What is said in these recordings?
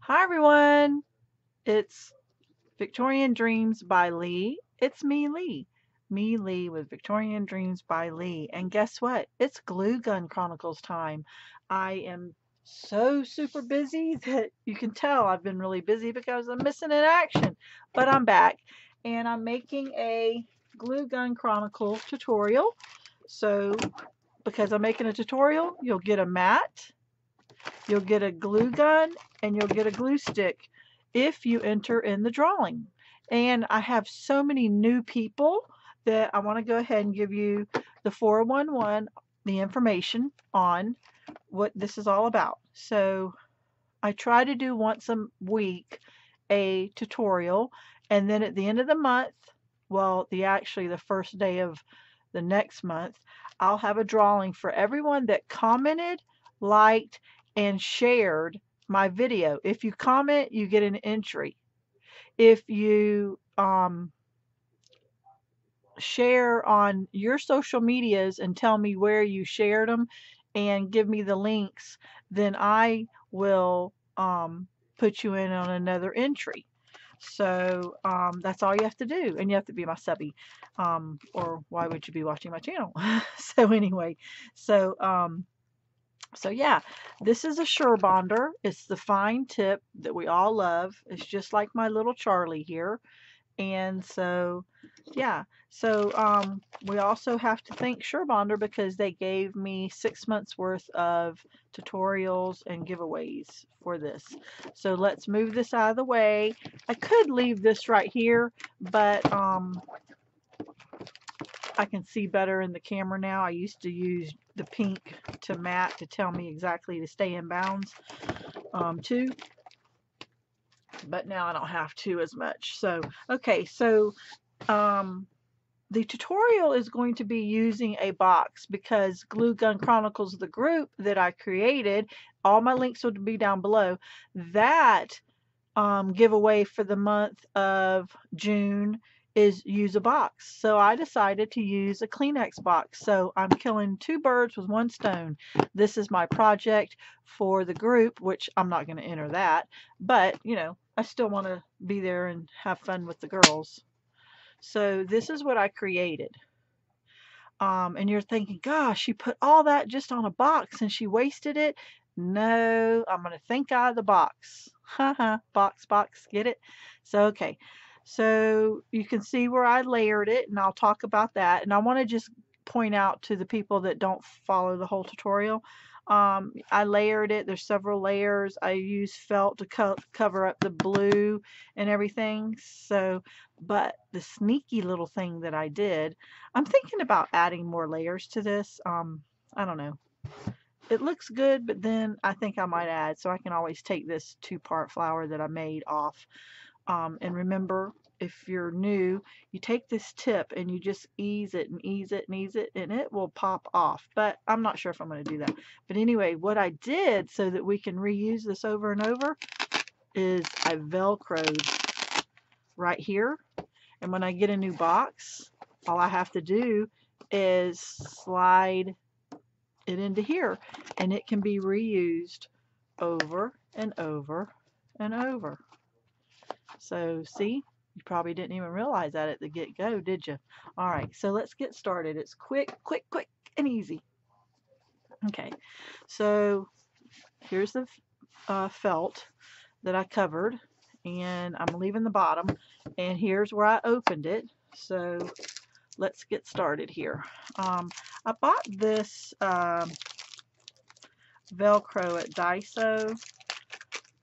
Hi everyone, it's Victorian Dreams by Leigh. It's me, Leigh. Me, Leigh, with Victorian Dreams by Leigh. And guess what? It's Glue Gun Chronicles time. I am so super busy that you can tell I've been really busy because I'm missing in action. But I'm back and I'm making a Glue Gun Chronicle tutorial. So, because I'm making a tutorial, you'll get a mat, you'll get a glue gun, and you'll get a glue stick if you enter in the drawing. And I have so many new people that I want to go ahead and give you the 411, the information on what this is all about. So I try to do once a week a tutorial, and then at the end of the month, well, actually the first day of the next month, I'll have a drawing for everyone that commented, liked, and shared my video. If you comment, you get an entry. If you share on your social medias and tell me where you shared them and give me the links, then I will put you in on another entry. So that's all you have to do, and you have to be my subby, or why would you be watching my channel? So anyway, so so yeah, this is a Surebonder. It's the fine tip that we all love. It's just like my little Charlie here. And so, yeah, so we also have to thank Surebonder because they gave me 6 months worth of tutorials and giveaways for this. So let's move this out of the way. I could leave this right here, but I can see better in the camera now. I used to use the pink to matte to tell me exactly to stay in bounds too, but now I don't have to as much. So, okay, so the tutorial is going to be using a box because Glue Gun Chronicles, the group that I created, all my links will be down below. That giveaway for the month of June is use a box. So I decided to use a Kleenex box. So I'm killing two birds with one stone. This is my project for the group, which I'm not going to enter that, but you know, I still want to be there and have fun with the girls. So this is what I created. And you're thinking, gosh, she put all that just on a box and she wasted it. No, I'm going to think out of the box. Haha, box, get it? So, okay. So you can see where I layered it, and I'll talk about that. And I want to just point out to the people that don't follow the whole tutorial. I layered it. There's several layers. I used felt to cover up the blue and everything. So, but the sneaky little thing that I did, I'm thinking about adding more layers to this. I don't know. It looks good, but then I think I might add, so I can always take this two-part flower that I made off. And remember, if you're new, you take this tip and you just ease it and ease it and ease it, and it will pop off. But I'm not sure if I'm going to do that. But anyway, what I did so that we can reuse this over and over is I Velcroed right here. And when I get a new box, all I have to do is slide it into here, and it can be reused over and over and over. So see, you probably didn't even realize that at the get-go, did you? All right, so let's get started. It's quick, and easy. Okay, so here's the felt that I covered, and I'm leaving the bottom, and here's where I opened it. So let's get started here. I bought this Velcro at Daiso.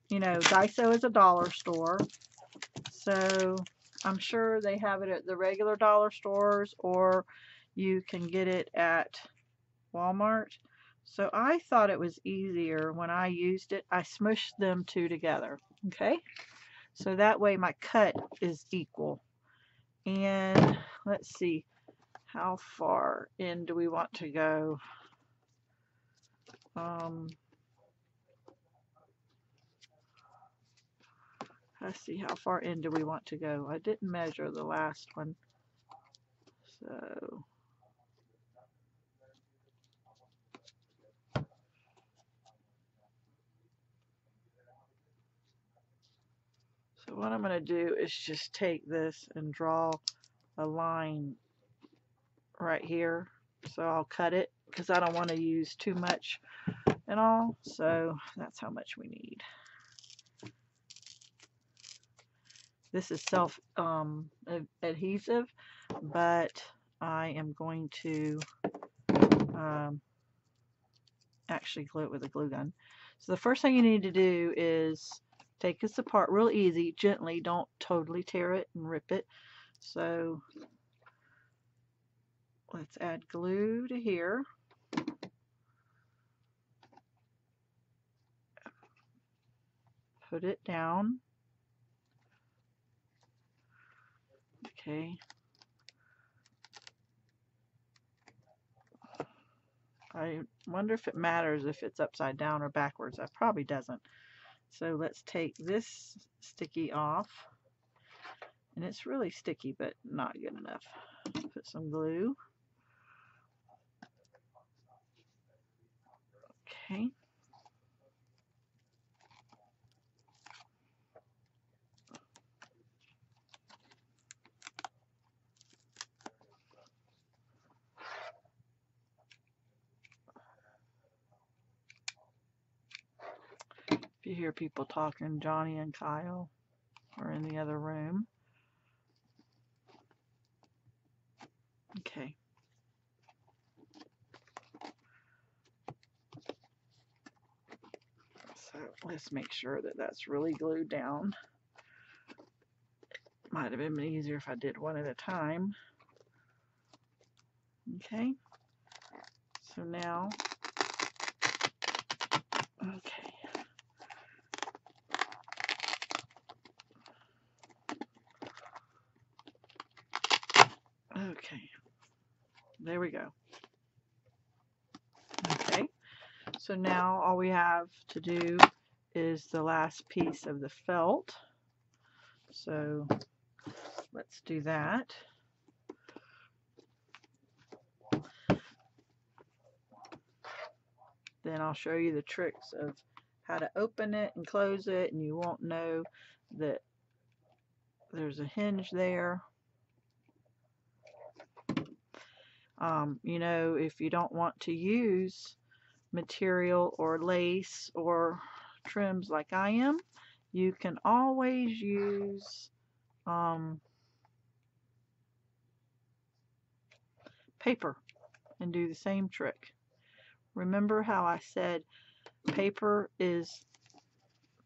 You know, Daiso is a dollar store, so I'm sure they have it at the regular dollar stores, or you can get it at Walmart. So I thought it was easier when I used it. I smushed them two together, okay? So that way my cut is equal. And let's see, how far in do we want to go? Let's see, how far in do we want to go? I didn't measure the last one. So what I'm going to do is just take this and draw a line right here. So I'll cut it because I don't want to use too much and all. So that's how much we need. This is self adhesive, but I am going to actually glue it with a glue gun. So the first thing you need to do is take this apart real easy, gently. Don't totally tear it and rip it. So let's add glue to here. Put it down. Okay. I wonder if it matters if it's upside down or backwards. That probably doesn't. So let's take this sticky off. And it's really sticky, but not good enough. Put some glue. Okay. If you hear people talking, Johnny and Kyle are in the other room. Okay. So let's make sure that that's really glued down. Might have been easier if I did one at a time. Okay. So now, okay. Okay. There we go. Okay. So now all we have to do is the last piece of the felt. So let's do that. Then I'll show you the tricks of how to open it and close it, and you won't know that there's a hinge there. You know, if you don't want to use material or lace or trims like I am, you can always use paper and do the same trick. Remember how I said paper is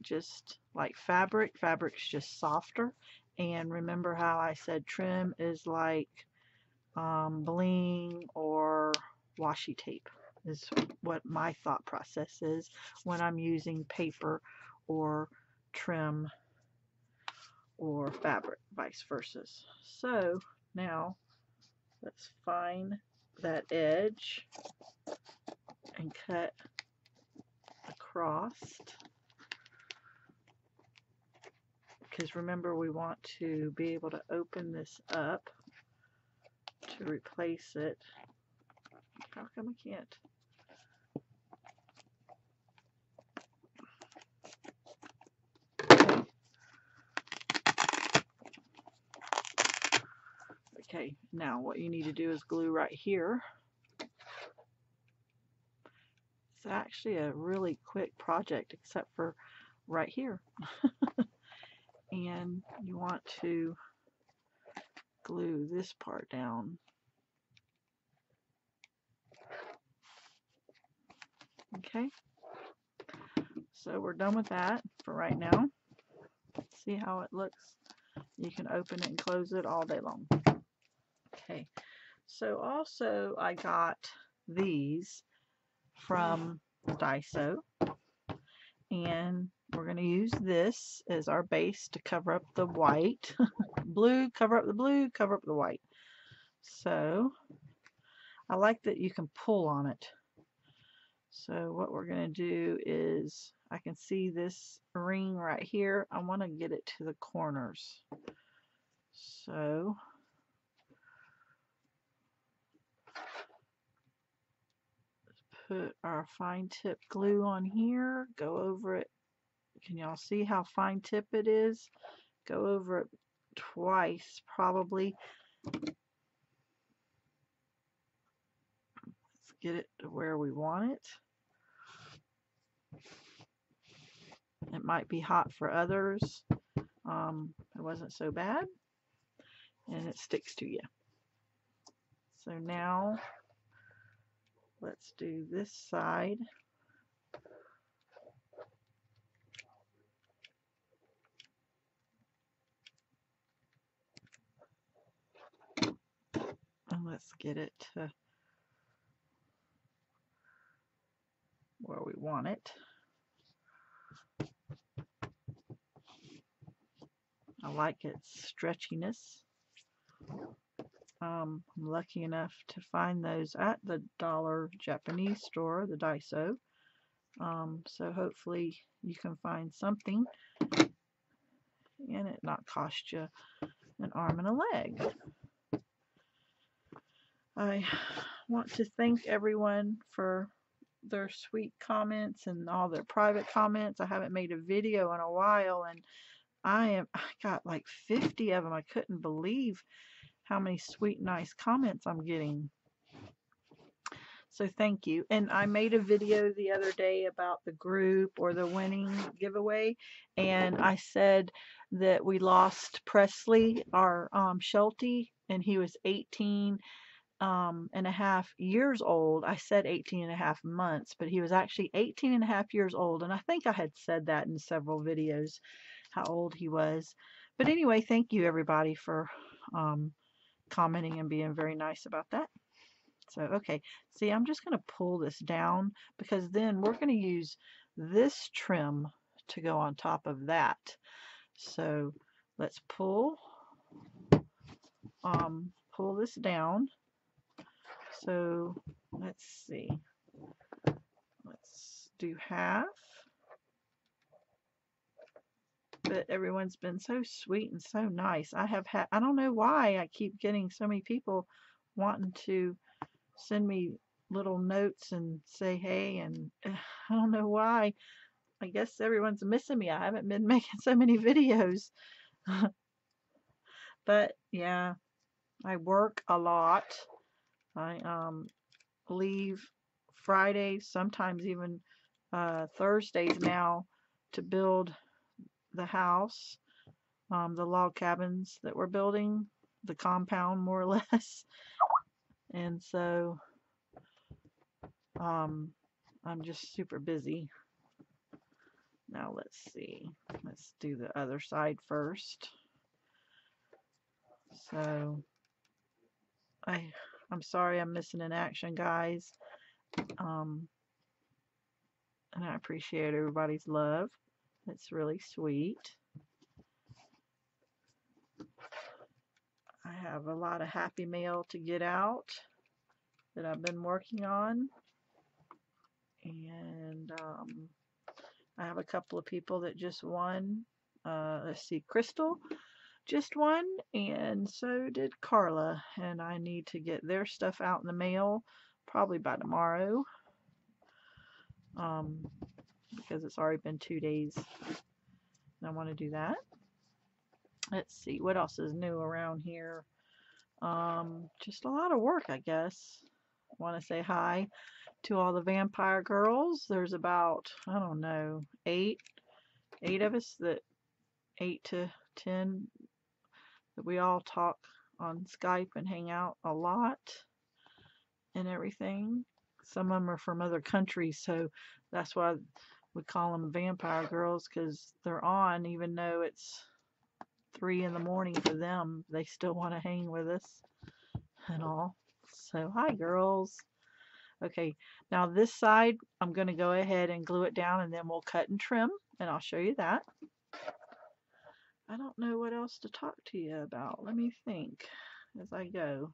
just like fabric. Fabric's just softer. And remember how I said trim is like bling or washi tape, is what my thought process is when I'm using paper or trim or fabric, vice versa. So now let's find that edge and cut across, because remember we want to be able to open this up to replace it. How come I can't? Okay, now what you need to do is glue right here. It's actually a really quick project except for right here. And you want to glue this part down. Okay, so we're done with that for right now. See how it looks? You can open it and close it all day long. Okay, so also I got these from Daiso, and we're going to use this as our base to cover up the white. Blue, cover up the blue, cover up the white. So I like that you can pull on it. So what we're going to do is, I can see this ring right here. I want to get it to the corners. So let's put our fine tip glue on here, go over it. Can y'all see how fine tip it is? go over it twice probably. Let's get it to where we want it. It might be hot for others. It wasn't so bad, and it sticks to you. So now let's do this side. And let's get it to where we want it. I like its stretchiness. I'm lucky enough to find those at the dollar Japanese store, the Daiso. So hopefully you can find something and it not cost you an arm and a leg. I want to thank everyone for their sweet comments and all their private comments. I haven't made a video in a while, and I got like 50 of them. I couldn't believe how many sweet, nice comments I'm getting. So thank you. And I made a video the other day about the group or the winning giveaway, and I said that we lost Presley, our Sheltie, and he was 18 and a half years old. I said 18 and a half months, but he was actually 18 and a half years old, and I think I had said that in several videos, how old he was. But anyway, thank you everybody for commenting and being very nice about that. So, okay, see, I'm just going to pull this down because then we're going to use this trim to go on top of that. So let's pull this down. So let's see. Let's do half. But everyone's been so sweet and so nice. I don't know why I keep getting so many people wanting to send me little notes and say hey, and I don't know why. I guess everyone's missing me. I haven't been making so many videos. But yeah, I work a lot. I leave Fridays, sometimes even Thursdays now, to build the house, the log cabins that we're building, the compound more or less. And so I'm just super busy. Now let's see. Let's do the other side first. So I'm sorry I'm missing in action, guys. And I appreciate everybody's love. It's really sweet. I have a lot of happy mail to get out that I've been working on. And I have a couple of people that just won. Let's see, Crystal just won, and so did Carla. And I need to get their stuff out in the mail probably by tomorrow. Because it's already been 2 days. And I want to do that. Let's see, what else is new around here? Just a lot of work, I guess. I want to say hi to all the vampire girls. There's about, I don't know, eight of us, that 8 to 10, that we all talk on Skype and hang out a lot and everything. Some of them are from other countries, so that's why we call them vampire girls, because they're on even though it's 3 in the morning for them. They still want to hang with us and all. So hi girls. Okay, now this side I'm going to go ahead and glue it down, and then we'll cut and trim, and I'll show you that. I don't know what else to talk to you about. Let me think as I go.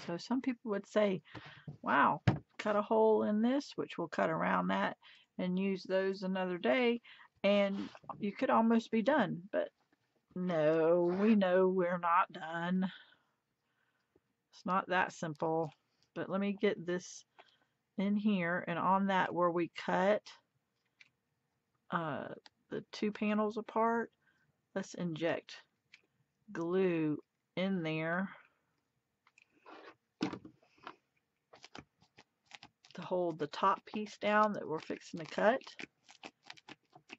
So some people would say, wow, cut a hole in this, which will cut around that and use those another day, and you could almost be done. But no, we know we're not done. It's not that simple. But let me get this in here, and on that where we cut the two panels apart, let's inject glue in there to hold the top piece down that we're fixing to cut.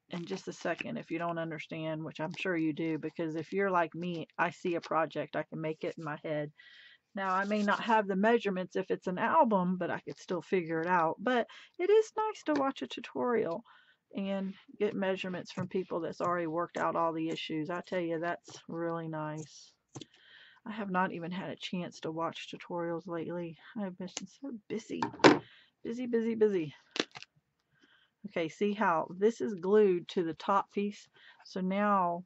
In just a second, if you don't understand, which I'm sure you do, because if you're like me, I see a project, I can make it in my head. Now, I may not have the measurements if it's an album, but I could still figure it out. But it is nice to watch a tutorial and get measurements from people that's already worked out all the issues. I tell you, that's really nice. I have not even had a chance to watch tutorials lately. I've been so busy. Busy. Okay, see how this is glued to the top piece? So now,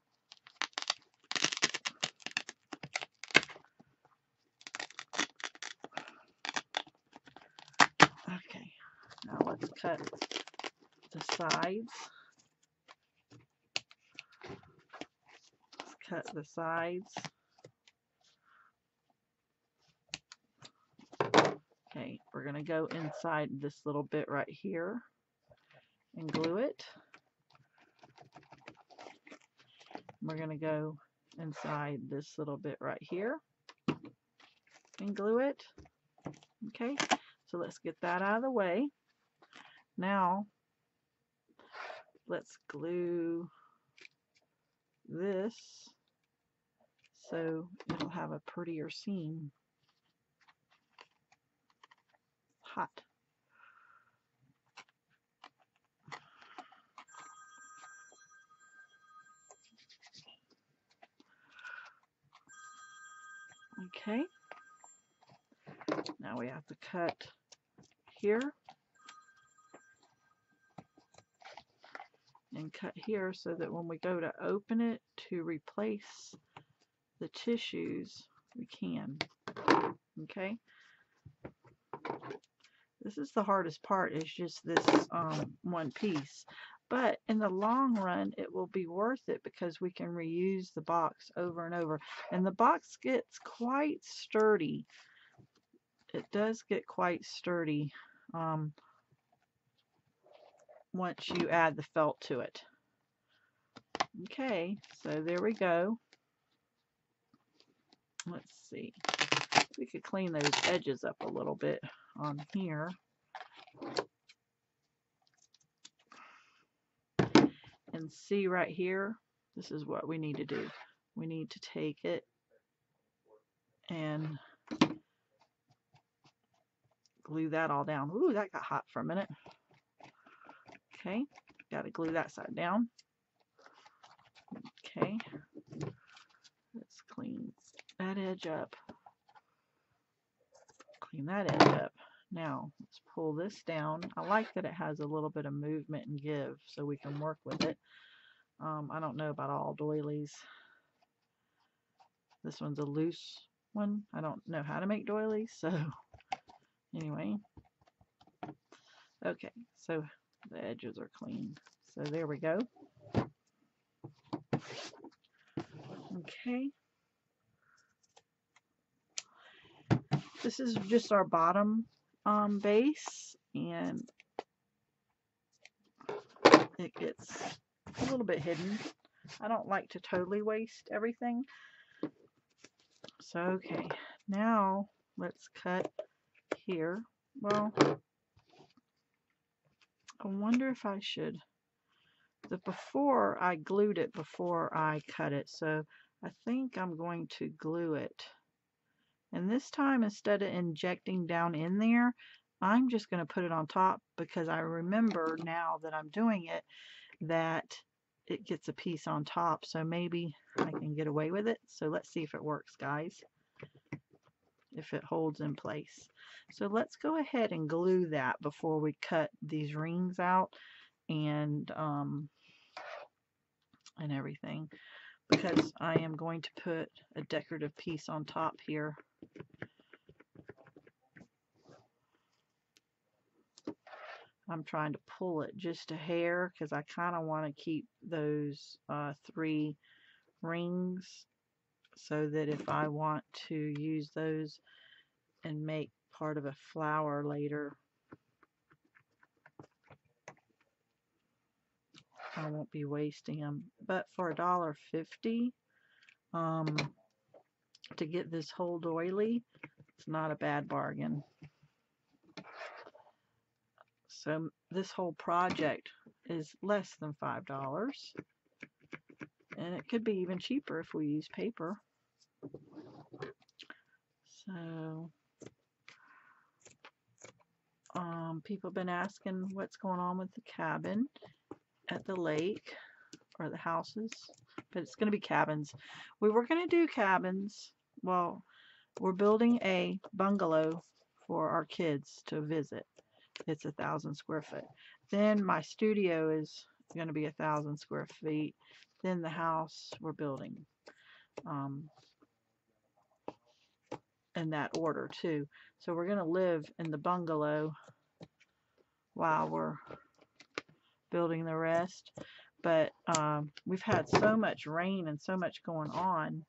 okay, now let's cut the sides. Let's cut the sides. Okay, we're going to go inside this little bit right here and glue it. We're going to go inside this little bit right here and glue it. Okay, so let's get that out of the way. Now, let's glue this so it'll have a prettier seam. Hot. Okay, now we have to cut here and cut here so that when we go to open it to replace the tissues, we can. Okay, this is the hardest part, is just this one piece. But in the long run, it will be worth it because we can reuse the box over and over. And the box gets quite sturdy. It does get quite sturdy once you add the felt to it. Okay, so there we go. Let's see. We could clean those edges up a little bit on here. And see right here, this is what we need to do. We need to take it and glue that all down. Ooh, that got hot for a minute. Okay, got to glue that side down. Okay, let's clean that edge up. Clean that edge up. Now, let's pull this down. I like that it has a little bit of movement and give so we can work with it. I don't know about all doilies. This one's a loose one. I don't know how to make doilies, so anyway. Okay, so the edges are clean. So there we go. Okay. This is just our bottom base, and it gets a little bit hidden. I don't like to totally waste everything. So, okay, now let's cut here. Well, I wonder if I should. Before I glued it before I cut it, so I think I'm going to glue it. And this time, instead of injecting down in there, I'm just going to put it on top because I remember now that I'm doing it that it gets a piece on top, so maybe I can get away with it. So let's see if it works, guys, if it holds in place. So let's go ahead and glue that before we cut these rings out and everything, because I am going to put a decorative piece on top here. I'm trying to pull it just a hair because I kind of want to keep those 3 rings so that if I want to use those and make part of a flower later, I won't be wasting them. But for $1.50 to get this whole doily, it's not a bad bargain. So this whole project is less than $5, and it could be even cheaper if we use paper. So people have been asking what's going on with the cabin at the lake, or the houses, but it's going to be cabins. We were going to do cabins. Well, we're building a bungalow for our kids to visit. It's 1,000 square foot. Then my studio is going to be 1,000 square feet. Then the house we're building, in that order too. So we're going to live in the bungalow while we're building the rest. But we've had so much rain and so much going on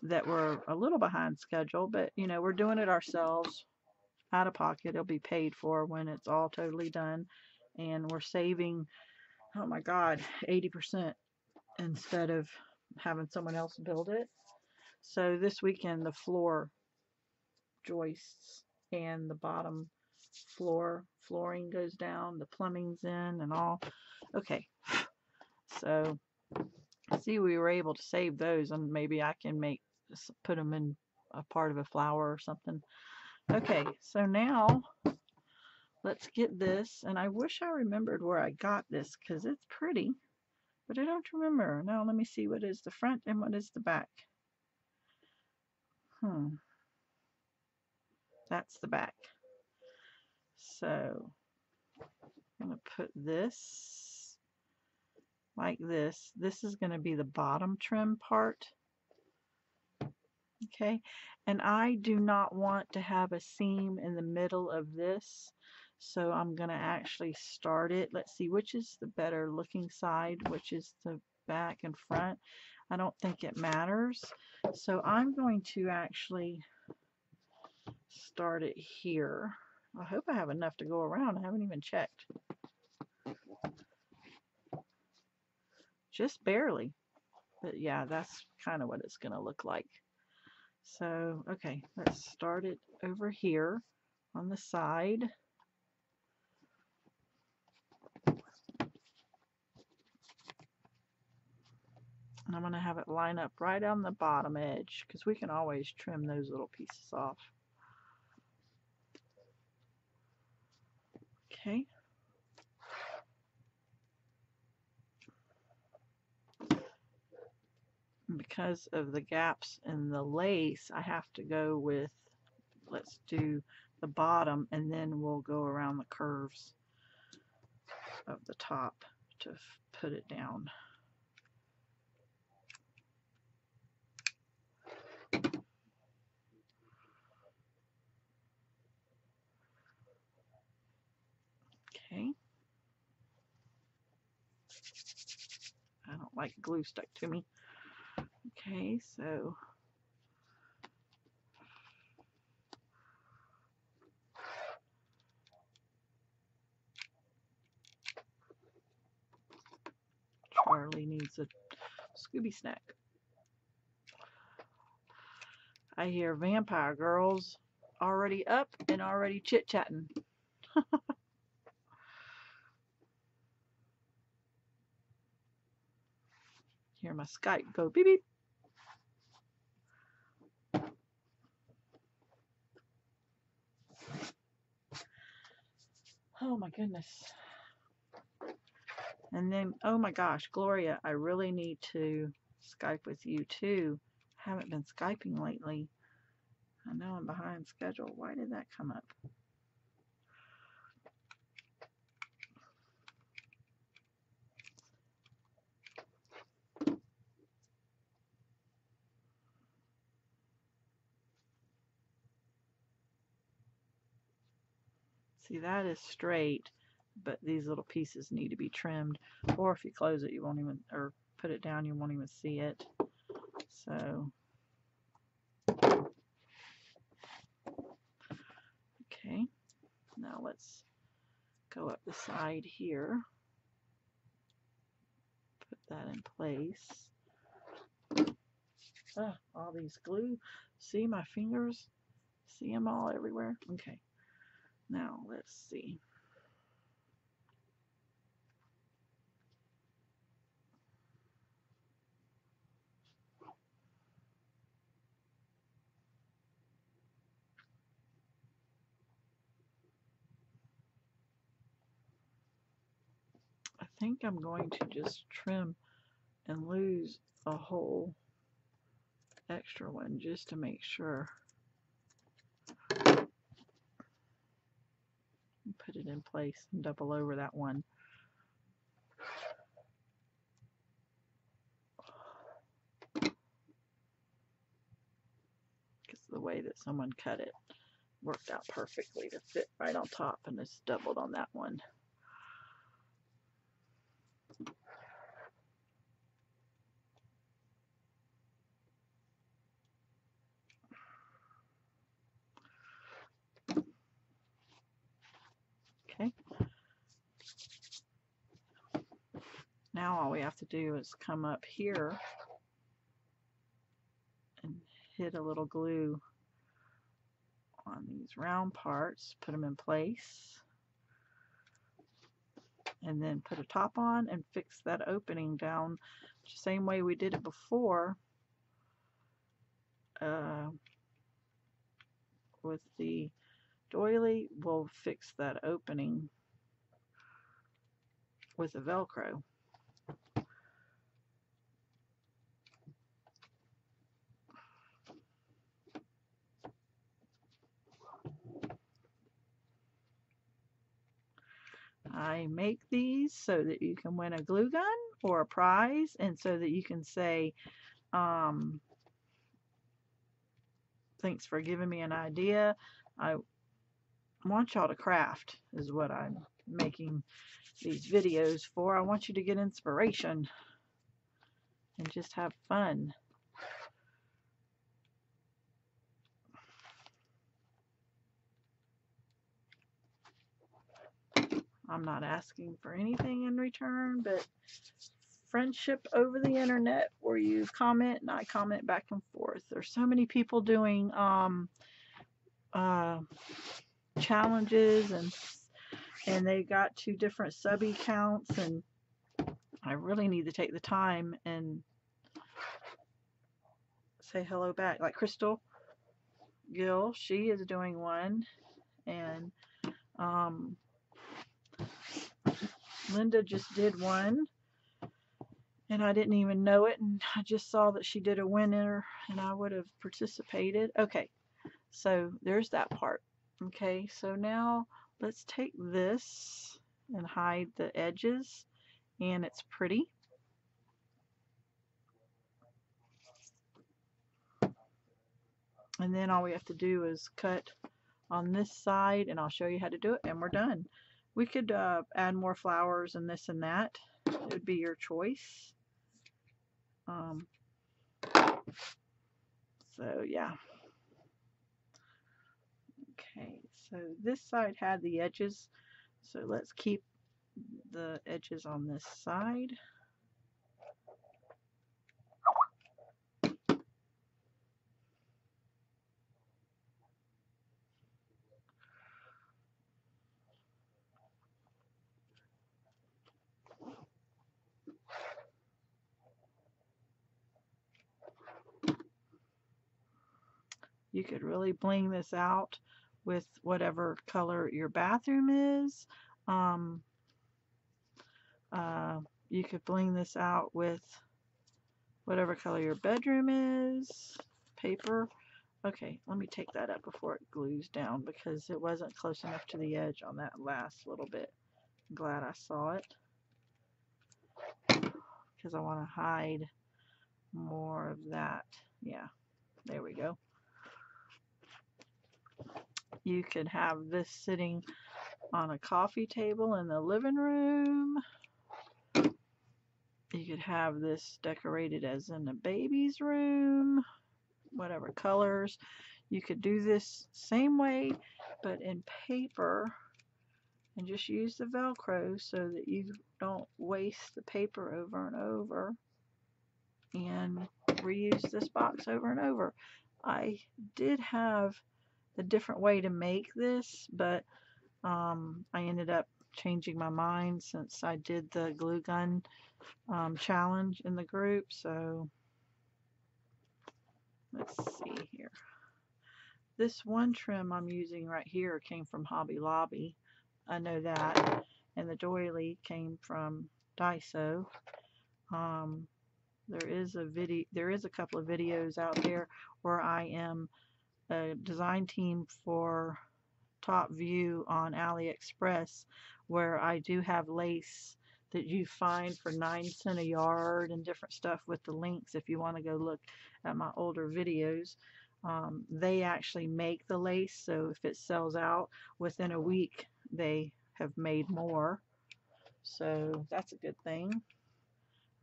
that we're a little behind schedule, but you know, we're doing it ourselves out of pocket. It'll be paid for when it's all totally done, and we're saving, oh my God, 80% instead of having someone else build it. So this weekend the floor joists and the bottom flooring goes down, the plumbing's in and all. Okay, so see, we were able to save those, and maybe I can put them in a part of a flower or something. Okay, so now let's get this, and I wish I remembered where I got this because it's pretty, but I don't remember. Now let me see, what is the front and what is the back? That's the back. So I'm going to put this like this. This is going to be the bottom trim part. Okay, and I do not want to have a seam in the middle of this, so I'm going to actually start it. Let's see, which is the better looking side, which is the back and front. I don't think it matters, so I'm going to actually start it here. I hope I have enough to go around. I haven't even checked. Just barely, but yeah, that's kind of what it's going to look like. So, okay, let's start it over here on the side. And I'm going to have it line up right on the bottom edge because we can always trim those little pieces off. Okay. Because of the gaps in the lace, I have to go with, let's do the bottom, and then we'll go around the curves of the top to put it down. Okay. I don't like glue stuck to me. Okay, so Charlie needs a Scooby snack. I hear Vampire Girls already up and already chit-chatting. Hear my Skype go beep beep. Oh my goodness. And then, oh my gosh, Gloria, I really need to Skype with you too. I haven't been Skyping lately. I know I'm behind schedule. Why did that come up? See, that is straight, but these little pieces need to be trimmed. Or if you close it, you won't even, or put it down, you won't even see it. So, okay. Now let's go up the side here. Put that in place. Oh, all these glue. See my fingers? See them all everywhere? Okay. Now let's see. I think I'm going to just trim and lose a whole extra one just to make sure. Put it in place and double over that one. Because the way that someone cut it worked out perfectly to fit right on top, and it's doubled on that one. Okay. Now all we have to do is come up here and hit a little glue on these round parts, put them in place, and then put a top on and fix that opening down the same way we did it before with the doily. We'll fix that opening with a Velcro. I make these so that you can win a glue gun or a prize, and so that you can say, thanks for giving me an idea. I want y'all to craft is what I'm making these videos for. I want you to get inspiration and just have fun. I'm not asking for anything in return, but friendship over the internet, where you comment and I comment back and forth. There's so many people doing challenges, and they got 2 different subby counts, and I really need to take the time and say hello back. Like Crystal Gill, she is doing one, and Linda just did one, and I didn't even know it, and I just saw that she did a winner, and I would have participated. Okay, so there's that part. Okay, so now let's take this and hide the edges, and it's pretty. And then all we have to do is cut on this side, and I'll show you how to do it, and we're done. We could add more flowers and this and that. It would be your choice. So yeah. Okay, so this side had the edges, so let's keep the edges on this side. You could really bling this out with whatever color your bathroom is. You could bling this out with whatever color your bedroom is. Paper. Okay, let me take that up before it glues down, because it wasn't close enough to the edge on that last little bit. I'm glad I saw it, because I want to hide more of that. Yeah, there we go. You could have this sitting on a coffee table in the living room. You could have this decorated as in a baby's room, whatever colors. You could do this same way, but in paper, and just use the Velcro so that you don't waste the paper over and over, and reuse this box over and over. I did have a different way to make this, but I ended up changing my mind since I did the glue gun challenge in the group. So let's see here. This one trim I'm using right here came from Hobby Lobby. I know that. And the doily came from Daiso. There is a couple of videos out there where I am a design team for TopView on AliExpress, where I do have lace that you find for 9 cents a yard and different stuff with the links if you want to go look at my older videos. They actually make the lace, so if it sells out within a week, they have made more. So that's a good thing.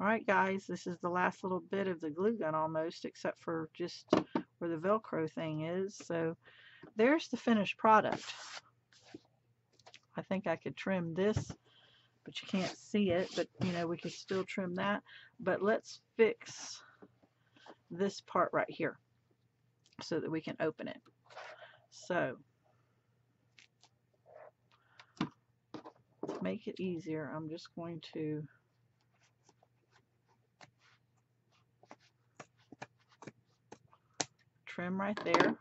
Alright guys, this is the last little bit of the glue gun almost, except for just where the Velcro thing is. So there's the finished product. I think I could trim this, but you can't see it, but you know, we could still trim that. But let's fix this part right here so that we can open it. So to make it easier, I'm just going to trim right there.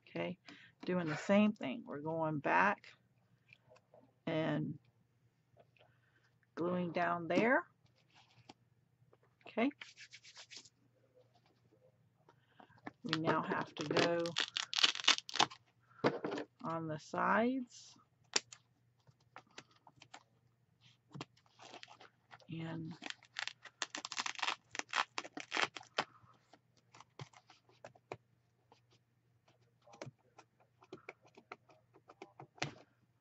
Okay, doing the same thing. We're going back and gluing down there. Okay. We now have to go on the sides and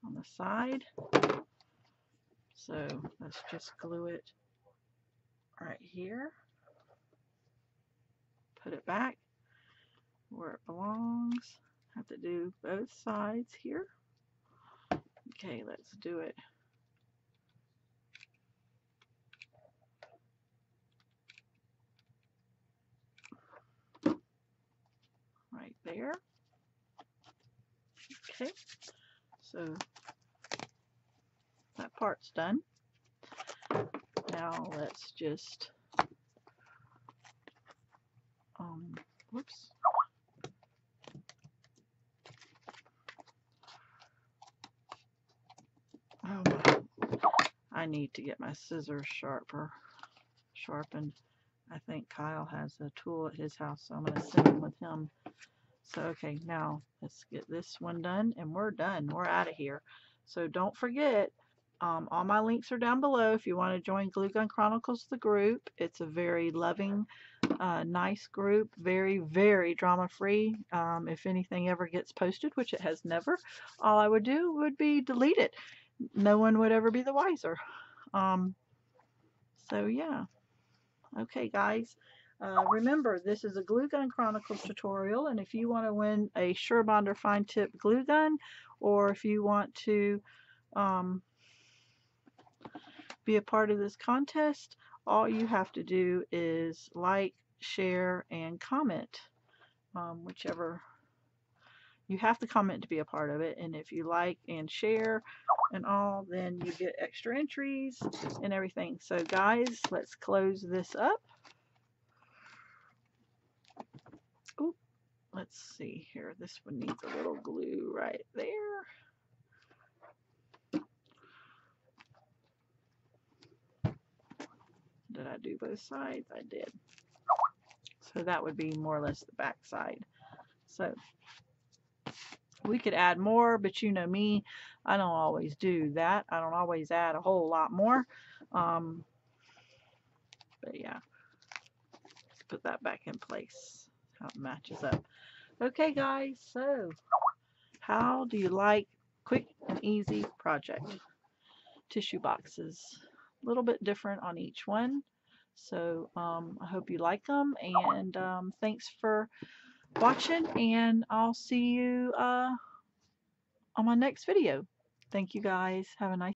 on the side. So let's just glue it right here. Put it back where it belongs. Have to do both sides here. Okay, let's do it. Right there. Okay, so that part's done. Now let's just, whoops. Oh my, I need to get my scissors sharpened. I think Kyle has a tool at his house, so I'm going to send him with him. So, okay, now let's get this one done, and we're done. We're out of here. So don't forget, all my links are down below if you want to join Glue Gun Chronicles, the group. It's a very loving, nice group, very, very drama-free. If anything ever gets posted, which it has never, all I would do would be delete it. No one would ever be the wiser. So, yeah. Okay, guys. Remember, this is a Glue Gun Chronicles tutorial, and if you want to win a Surebonder fine tip glue gun, or if you want to be a part of this contest, all you have to do is like, share, and comment. Whichever. You have to comment to be a part of it, and if you like and share and all, then you get extra entries and everything. So guys, let's close this up. Ooh, let's see here. This one needs a little glue right there. Did I do both sides? I did. So that would be more or less the back side. So we could add more, but you know me, I don't always do that. I don't always add a whole lot more. But yeah, let's put that back in place. How it matches up. Okay, guys, so how do you like quick and easy project. Tissue boxes, a little bit different on each one. So I hope you like them, and thanks for watching, and I'll see you on my next video. Thank you guys. Have a nice